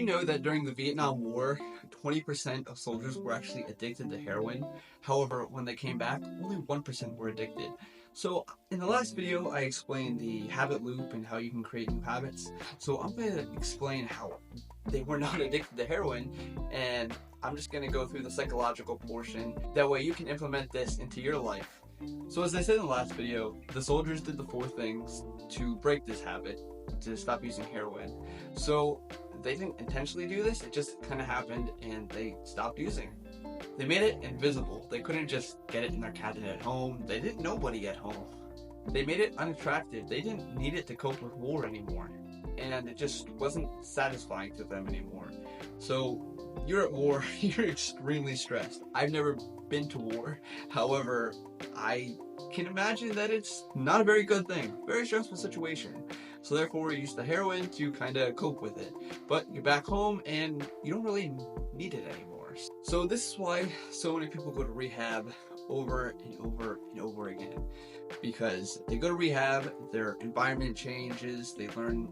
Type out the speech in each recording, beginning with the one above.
know that during the Vietnam War, 20% of soldiers were actually addicted to heroin? However, when they came back, only 1% were addicted. So in the last video, I explained the habit loop and how you can create new habits. So I'm going to explain how they were not addicted to heroin, and I'm just going to go through the psychological portion. That way you can implement this into your life. So as I said in the last video, the soldiers did the 4 things to break this habit, to stop using heroin. So they didn't intentionally do this, it just kind of happened and they stopped using. They made it invisible. They couldn't just get it in their cabinet at home. They didn't know nobody at home. They made it unattractive. They didn't need it to cope with war anymore. And it just wasn't satisfying to them anymore. So you're at war, you're extremely stressed. I've never been to war. However, I can imagine that it's not a very good thing. Very stressful situation. So therefore, you use the heroin to kind of cope with it. But you're back home and you don't really need it anymore. So this is why so many people go to rehab over and over and over again. Because they go to rehab, their environment changes, they learn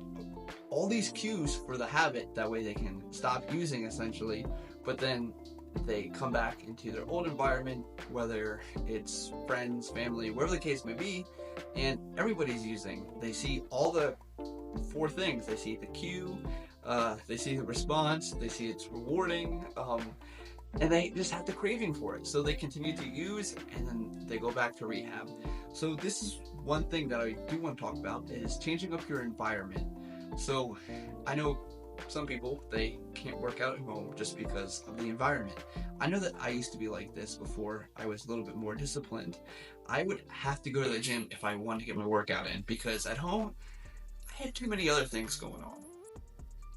all these cues for the habit, that way they can stop using essentially, but then they come back into their old environment, whether it's friends, family, wherever the case may be, and everybody's using. They see all the 4 things. They see the cue, they see the response, they see it's rewarding, and they just have the craving for it. So they continue to use, and then they go back to rehab. So this is one thing that I do want to talk about, is changing up your environment. So I know some people, they can't work out at home just because of the environment. I know that I used to be like this before I was a little bit more disciplined. I would have to go to the gym if I wanted to get my workout in, because at home, I had too many other things going on.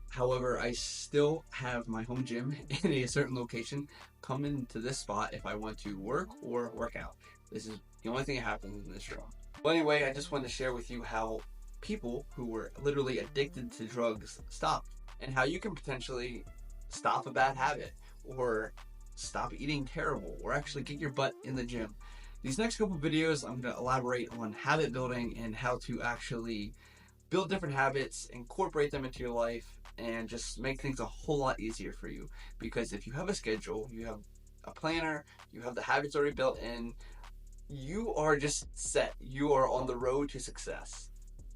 However, I still have my home gym in a certain location. Come into this spot if I want to work or work out. This is the only thing that happens in this room. But anyway, I just wanted to share with you how people who were literally addicted to drugs stopped, and how you can potentially stop a bad habit, or stop eating terrible, or actually get your butt in the gym. These next couple videos, I'm going to elaborate on habit building and how to actually build different habits, incorporate them into your life, and just make things a whole lot easier for you. Because if you have a schedule, you have a planner, you have the habits already built in, you are just set. You are on the road to success.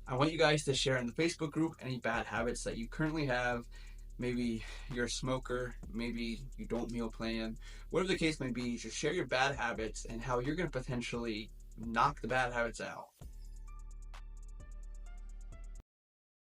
I want you guys to share in the Facebook group any bad habits that you currently have. Maybe you're a smoker, maybe you don't meal plan, whatever the case may be, just share your bad habits and how you're going to potentially knock the bad habits out.